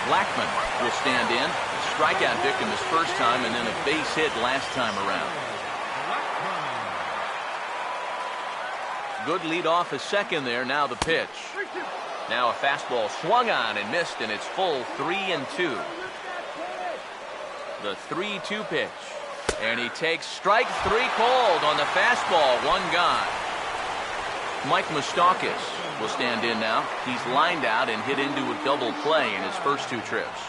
Blackman will stand in. A strikeout victim his first time and then a base hit last time around. Good lead off a second there. Now the pitch. Now a fastball swung on and missed, and it's full 3-2. The 3-2 pitch. And he takes strike three called on the fastball. One gone. Mike Moustakas will stand in now. He's lined out and hit into a double play in his first two trips.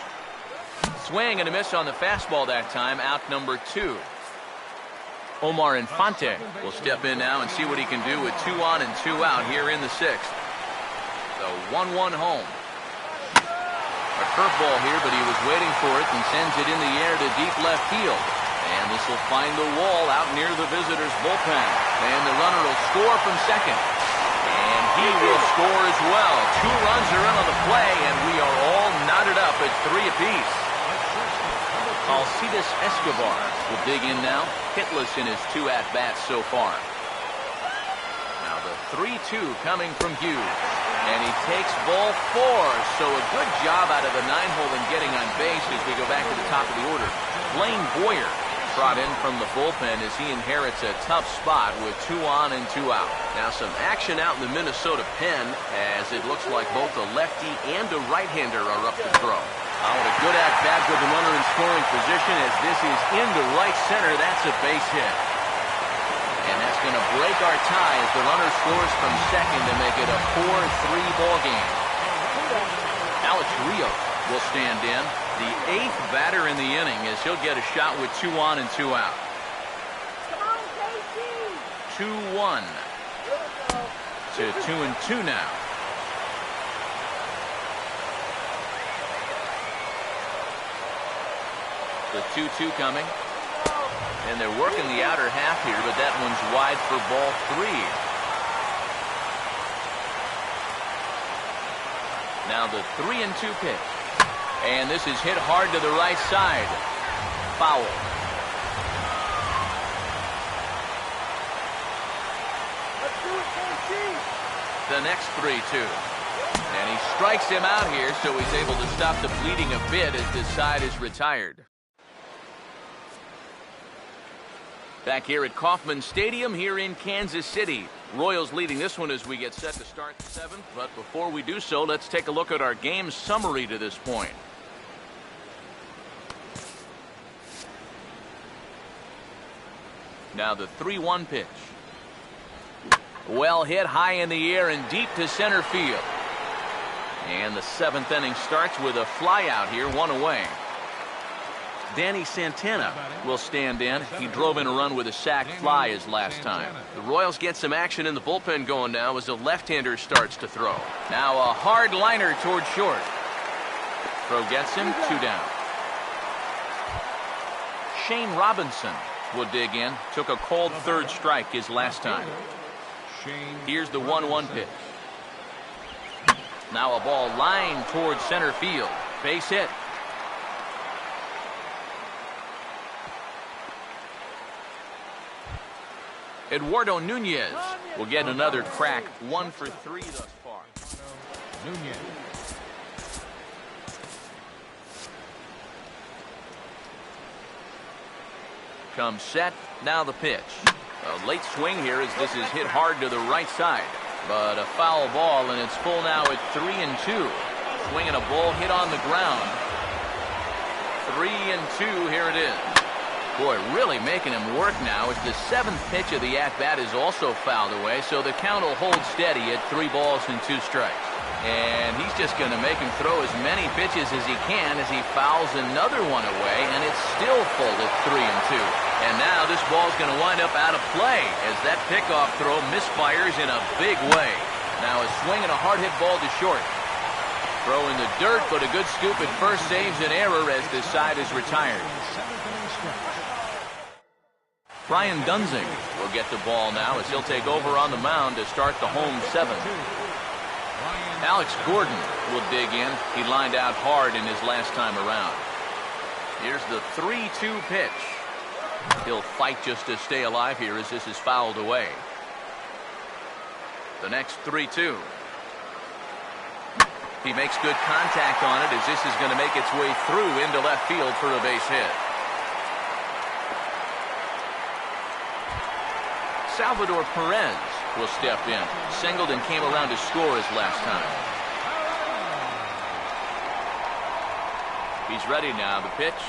Swing and a miss on the fastball that time. Out number 2. Omar Infante will step in now and see what he can do with 2 on and 2 out here in the 6th. The 1-1 home. A curveball here, but he was waiting for it and sends it in the air to deep left field. And this will find the wall out near the visitors' bullpen. And the runner will score from second. And he will score as well. 2 runs are in on the play, and we are all knotted up at 3 apiece. Alcides Escobar will dig in now. Hitless in his 2 at-bats so far. Now the 3-2 coming from Hughes. And he takes ball 4. So a good job out of the 9-hole in getting on base as we go back to the top of the order. Blaine Boyer brought in from the bullpen as he inherits a tough spot with 2 on and 2 out. Now some action out in the Minnesota pen as it looks like both a lefty and a right-hander are up to throw. Oh, what a good at-bat with the runner in scoring position as this is into right center. That's a base hit. And that's going to break our tie as the runner scores from second to make it a 4-3 ball game. Alex Rios will stand in. The 8th batter in the inning as he'll get a shot with 2 on and 2 out. 2-1 to 2-2 now. The 2-2 coming. And they're working the outer half here, but that one's wide for ball 3. Now the 3-2 pitch. And this is hit hard to the right side. Foul. The next 3-2. And he strikes him out here, so he's able to stop the bleeding a bit as this side is retired. Back here at Kauffman Stadium here in Kansas City. Royals leading this one as we get set to start the 7th. But before we do so, let's take a look at our game summary to this point. Now the 3-1 pitch. Well hit high in the air and deep to center field. And the 7th inning starts with a fly out here, 1 away. Danny Santana will stand in. He drove in a run with a sac fly his last time. The Royals get some action in the bullpen going now as the left-hander starts to throw. Now a hard liner toward short. Throw gets him, 2 down. Shane Robinson will dig in. Took a called 3rd strike his last time. Here's the 1-1 pitch. Now a ball lined towards center field. Base hit. Eduardo Nunez will get another crack. 1 for 3 thus far. Nunez. Comes set. Now the pitch. A late swing here as this is hit hard to the right side. But a foul ball, and it's full now at 3-2. Swinging a ball hit on the ground. 3-2. Here it is. Boy, really making him work now as the 7th pitch of the at-bat is also fouled away, so the count will hold steady at 3 balls and 2 strikes. And he's just going to make him throw as many pitches as he can as he fouls another one away, and it's still full at 3-2. And now this ball's going to wind up out of play as that pickoff throw misfires in a big way. Now a swing and a hard hit ball to short. Throw in the dirt, but a good scoop at first saves an error as this side is retired. Brian Dunzing will get the ball now as he'll take over on the mound to start the home 7th. Alex Gordon will dig in. He lined out hard in his last time around. Here's the 3-2 pitch. He'll fight just to stay alive here as this is fouled away. The next 3-2. He makes good contact on it as this is going to make its way through into left field for a base hit. Salvador Perez will step in. Singled and came around to score his last time. He's ready now. The pitch.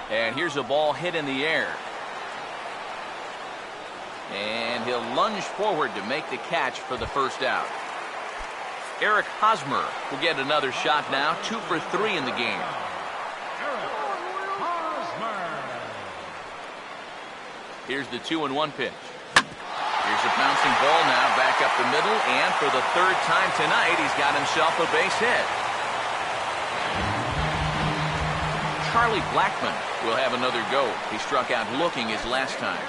And here's a ball hit in the air. And he'll lunge forward to make the catch for the first out. Eric Hosmer will get another shot now. 2 for 3 in the game. Here's the 2-1 pitch. Here's a bouncing ball now back up the middle. And for the 3rd time tonight, he's got himself a base hit. Charlie Blackmon will have another go. He struck out looking his last time.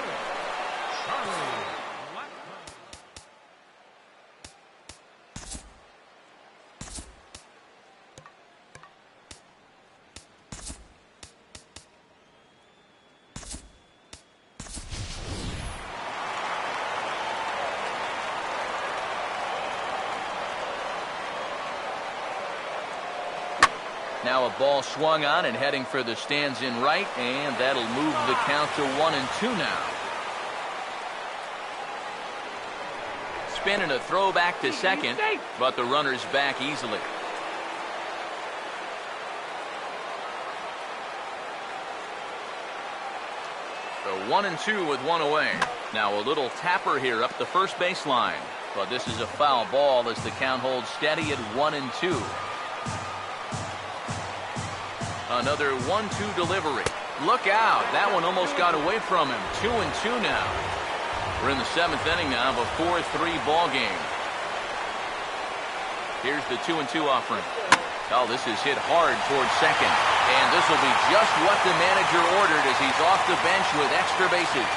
Now a ball swung on and heading for the stands in right, and that'll move the count to 1-2 now. Spin and a throw back to second, but the runner's back easily. So 1-2 with 1 away. Now a little tapper here up the first baseline, but this is a foul ball as the count holds steady at 1-2. Another 1-2 delivery. Look out. That one almost got away from him. 2-2 now. We're in the 7th inning now of a 4-3 ball game. Here's the 2-2 offering. Oh, this is hit hard towards second. And this will be just what the manager ordered as he's off the bench with extra bases.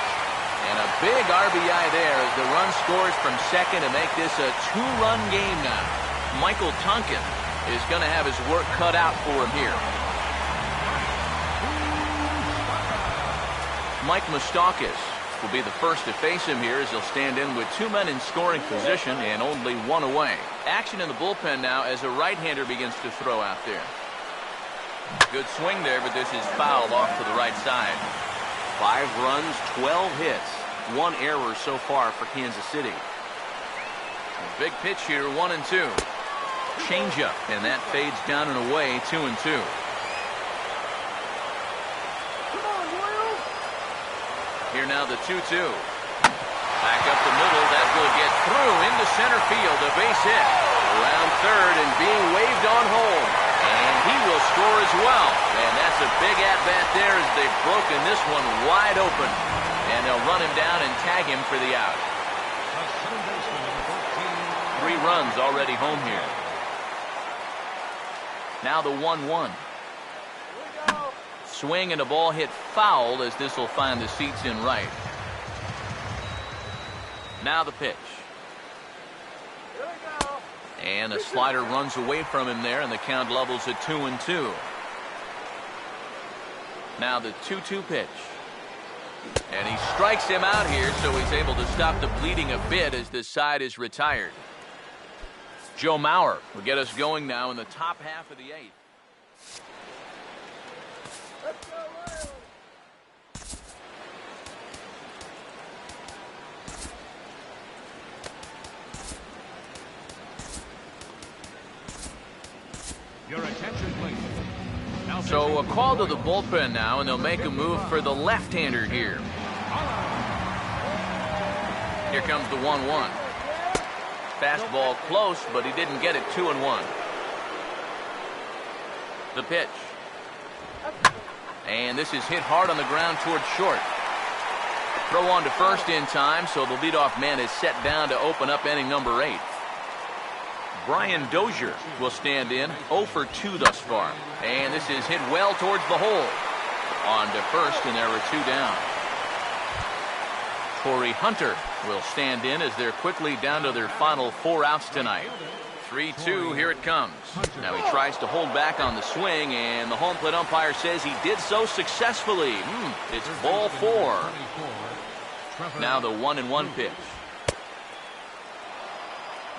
And a big RBI there as the run scores from second to make this a 2-run game now. Michael Tonkin is going to have his work cut out for him here. Mike Moustakas will be the first to face him here as he'll stand in with 2 men in scoring position and only 1 away. Action in the bullpen now as a right-hander begins to throw out there. Good swing there, but this is fouled off to the right side. 5 runs, 12 hits, 1 error so far for Kansas City. A big pitch here, 1-2. Changeup, and that fades down and away, 2-2. Here now the 2-2. Back up the middle. That will get through into center field. A base hit. Around third and being waved on home. And he will score as well. And that's a big at-bat there as they've broken this one wide open. And they'll run him down and tag him for the out. 3 runs already home here. Now the 1-1. Swing and a ball hit foul as this will find the seats in right. Now the pitch. And a slider runs away from him there, and the count levels at 2-2. Now the 2-2 pitch. And he strikes him out here, so he's able to stop the bleeding a bit as this side is retired. Joe Mauer will get us going now in the top half of the 8th. Your attention, please. So a call to the bullpen now, and they'll make a move for the left-hander here. Here comes the 1-1. Fastball close, but he didn't get it. 2-1. The pitch. And this is hit hard on the ground towards short. Throw on to first in time, so the leadoff man is set down to open up inning number 8. Brian Dozier will stand in, 0 for 2 thus far. And this is hit well towards the hole. On to first, and there are 2 down. Corey Hunter will stand in as they're quickly down to their final 4 outs tonight. 3-2, here it comes. Now he tries to hold back on the swing, and the home plate umpire says he did so successfully. It's ball 4. Now the 1-1 pitch.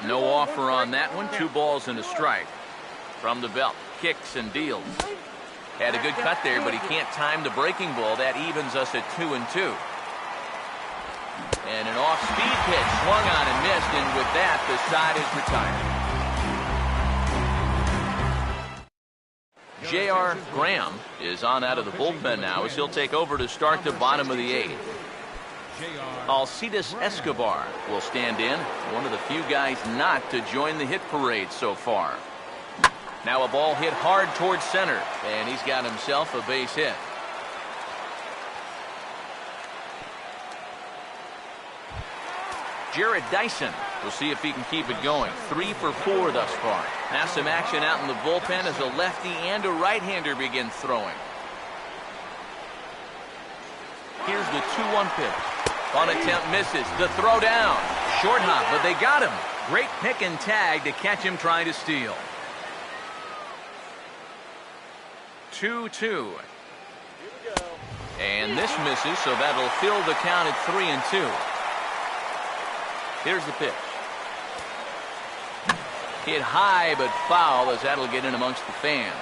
No offer on that one. 2 balls and a strike. From the belt, kicks and deals. Had a good cut there, but he can't time the breaking ball. That evens us at 2-2. And an off-speed pitch swung on and missed, and with that, the side is retired. J.R. Graham is on out of the bullpen now as he'll take over to start the bottom of the 8th. Alcides Escobar will stand in, one of the few guys not to join the hit parade so far. Now a ball hit hard towards center, and he's got himself a base hit. Jared Dyson will see if he can keep it going. 3 for 4 thus far. Now some action out in the bullpen as a lefty and a right-hander begin throwing. Here's the 2-1 pitch. On attempt misses. The throw down. Short hop, but they got him. Great pick and tag to catch him trying to steal. 2-2. And this misses, so that'll fill the count at 3-2. Here's the pitch. Hit high but foul as that'll get in amongst the fans.